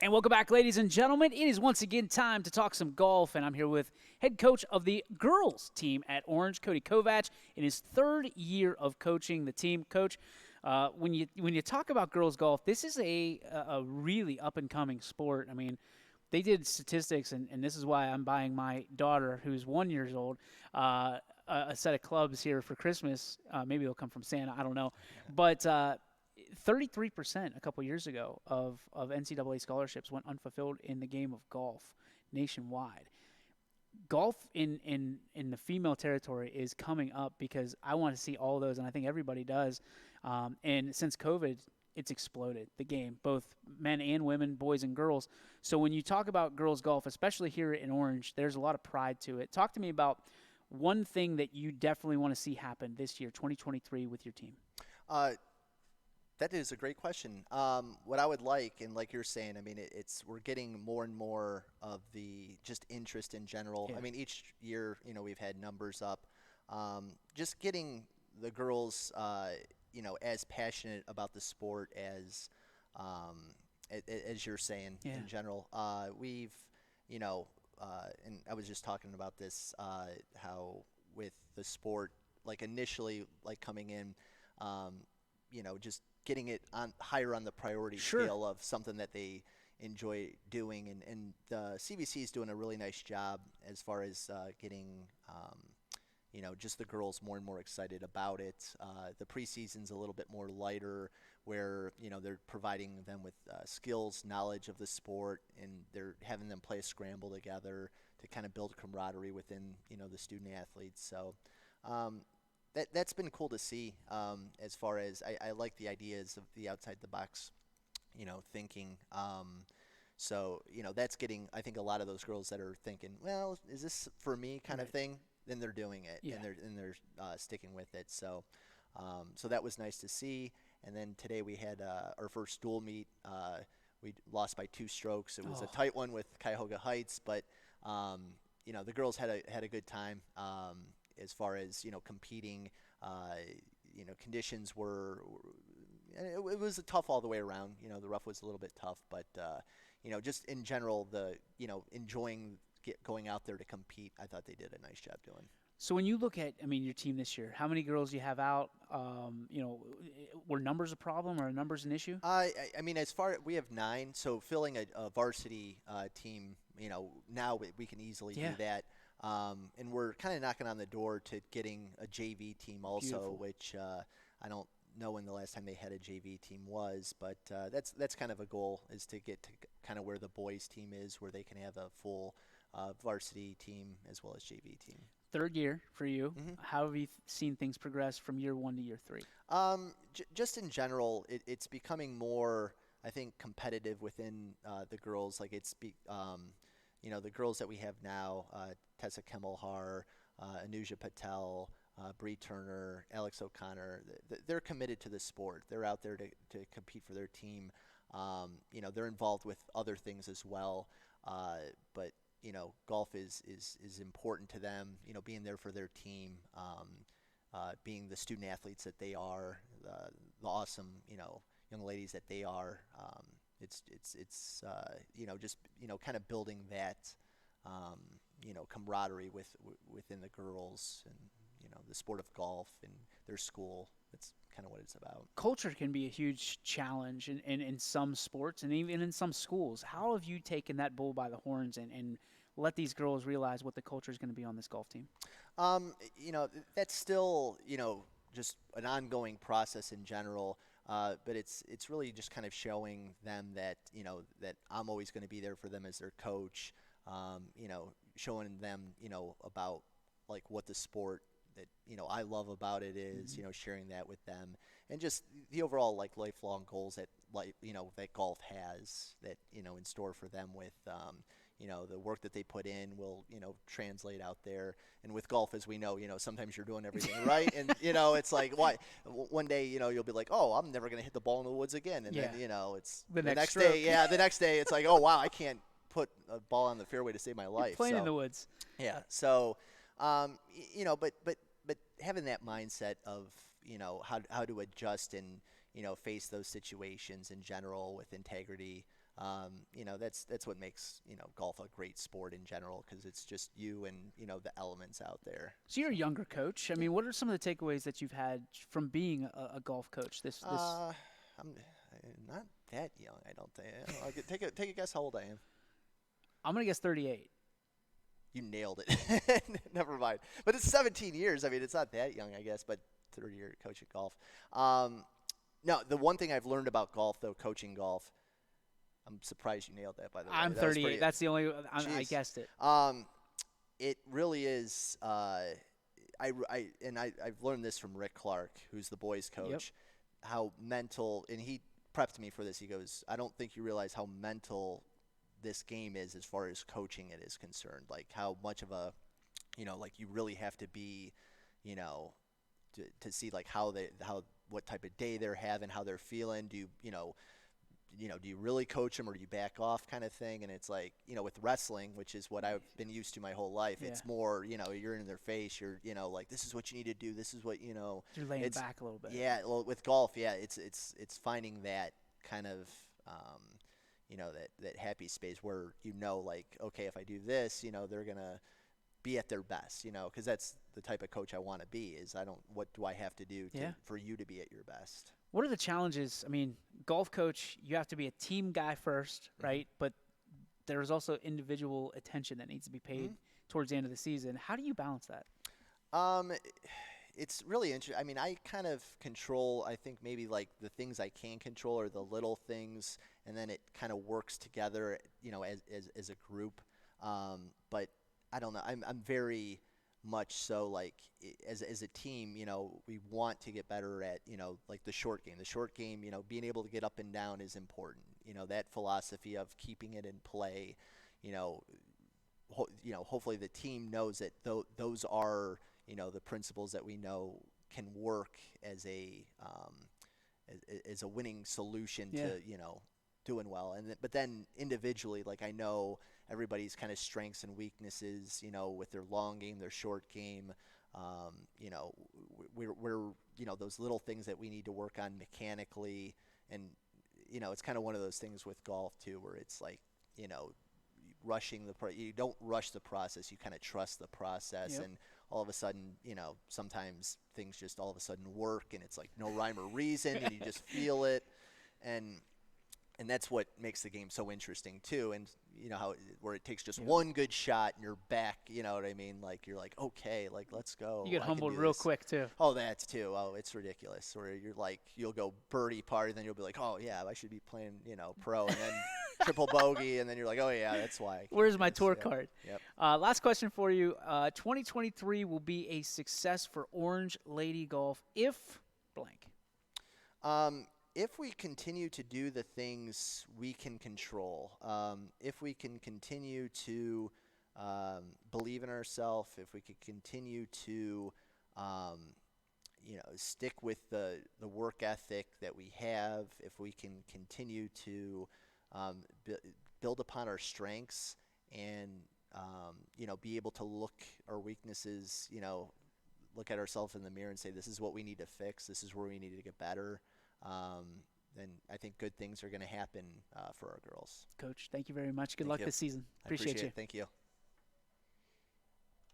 And welcome back, ladies and gentlemen. It is once again time to talk some golf, and I'm here with head coach of the girls team at Orange, Cody Kovach, in his third year of coaching the team. Coach, when you talk about girls golf, this is a really up and coming sport. I mean, they did statistics, and this is why I'm buying my daughter, who's 1 year old, a set of clubs here for Christmas. Maybe they'll come from Santa. I don't know, but 33% a couple years ago of NCAA scholarships went unfulfilled in the game of golf nationwide. Golf in the female territory is coming up because I want to see all those, and I think everybody does. And since COVID, it's exploded, the game, both men and women, boys and girls. So when you talk about girls golf, especially here in Orange, there's a lot of pride to it. Talk to me about one thing that you definitely want to see happen this year, 2023, with your team. That is a great question. What I would like, and like you're saying, I mean, we're getting more and more of the just interest in general. Yeah. I mean, each year, we've had numbers up. Just getting the girls, as passionate about the sport as you're saying in general. We've, and I was just talking about this, how with the sport, like initially, like coming in, just getting it on higher on the priority scale of something that they enjoy doing, and the CVC is doing a really nice job as far as getting just the girls more and more excited about it. The preseason's a little bit more lighter, where they're providing them with skills, knowledge of the sport, and they're having them play a scramble together to kind of build camaraderie within the student athletes. So that's been cool to see. As far as I like the ideas of the outside the box, thinking. So that's getting, I think, a lot of those girls that are thinking, well, is this for me kind of thing? Then they're doing it, and they're sticking with it. So so that was nice to see. And then today we had our first dual meet. We lost by 2 strokes. It was a tight one with Cuyahoga Heights, but the girls had a good time. As far as competing, conditions were it was tough all the way around. The rough was a little bit tough, but just in general, the enjoying going out there to compete, I thought they did a nice job doing. So when you look at, your team this year, how many girls do you have out? Were numbers a problem, or are numbers an issue? I mean, we have 9, so filling a varsity team, now we can easily do that. And we're kind of knocking on the door to getting a JV team also. Beautiful. Which I don't know when the last time they had a JV team was, but that's kind of a goal, is to get to kind of where the boys team is, where they can have a full varsity team as well as JV team. Third year for you. Mm-hmm. How have you seen things progress from year 1 to year 3? Just in general, it's becoming more, I think, competitive within the girls. Like the girls that we have now, Tessa Kemelhar, Anuja Patel, Bree Turner, Alex O'Connor, they're committed to the sport. They're out there to compete for their team. They're involved with other things as well. But golf is important to them, being there for their team, being the student athletes that they are, the awesome, young ladies that they are. It's just kind of building that camaraderie within the girls, and the sport of golf and their school. That's kind of what it's about. Culture can be a huge challenge in some sports and even in some schools. How have you taken that bull by the horns and let these girls realize what the culture is going to be on this golf team? That's still just an ongoing process in general. But it's really just kind of showing them that that I'm always going to be there for them as their coach. Showing them about like what the sport that I love about it is. Sharing that with them, and just the overall like lifelong goals that that golf has, that in store for them with the work that they put in will translate out there. And with golf, as we know, sometimes you're doing everything right, and it's like, why one day you'll be like, oh, I'm never gonna hit the ball in the woods again, and then it's the next day, the next day it's like, oh wow, I can't put a ball on the fairway to save my life. You're playing in the woods. Yeah. So, but having that mindset of how to adjust and face those situations in general with integrity, That's what makes golf a great sport in general, because it's just you and the elements out there. So you're a younger coach. I mean, what are some of the takeaways that you've had from being a golf coach? I'm not that young, I don't think. Take a guess how old I am. I'm gonna guess 38. You nailed it. Never mind. But it's 17 years. I mean, it's not that young, I guess, but 30-year coaching golf. No, the one thing I've learned about golf, though, coaching golf, I'm surprised you nailed that, by the way. I'm 38. That's the only. I guessed it. It really is. I've learned this from Rick Clark, who's the boys coach. Yep. How mental, and he prepped me for this. He goes, "I don't think you realize how mental this game is as far as coaching it is concerned. Like how much of a, like you really have to be, to see like what type of day they're having, how they're feeling. Do you really coach them, or do you back off, kind of thing?" And it's like, with wrestling, which is what I've been used to my whole life, it's more, you're in their face. You're, like, this is what you need to do. This is what, You're laying back a little bit. Yeah. Well, with golf, yeah, it's finding that kind of, that happy space where, like, okay, if I do this, they're going to be at their best, because that's the type of coach I want to be. What do I have to do for you to be at your best? What are the challenges? I mean, golf coach, you have to be a team guy first, right? But there's also individual attention that needs to be paid towards the end of the season. How do you balance that? It's really interesting. I mean, I kind of control, I think maybe like the things I can control are the little things, and then it kind of works together, as a group. But I don't know. I'm very much so, like, as a team, we want to get better at, like the short game. The short game, being able to get up and down is important. That philosophy of keeping it in play, hopefully the team knows that those are, the principles that we know can work as a winning solution to, doing well. But then individually, like, I know everybody's kind of strengths and weaknesses, with their long game, their short game. We're those little things that we need to work on mechanically. And, it's kind of one of those things with golf too, where it's like, you don't rush the process, you kind of trust the process. Yep. And all of a sudden, sometimes things just all of a sudden work, and it's like no rhyme or reason, and you just feel it. And that's what makes the game so interesting too. And where it takes just one good shot and you're back, you know what I mean? Like, you're like, okay, like, let's go. You get humbled real quick too. Oh, that's too. Oh, it's ridiculous. Where you're like, you'll go birdie par, then you'll be like, oh yeah, I should be playing, pro, and then triple bogey, and then you're like, oh yeah, that's why. Where's my tour card? Yep. Last question for you. 2023 will be a success for Orange Lady Golf if blank. If we continue to do the things we can control, if we can continue to believe in ourselves, if we can continue to, stick with the work ethic that we have, if we can continue to build upon our strengths and, be able to look our weaknesses, look at ourselves in the mirror and say, this is what we need to fix, this is where we need to get better. Then I think good things are going to happen for our girls. Coach, thank you very much. Good luck this season. Appreciate you. Thank you.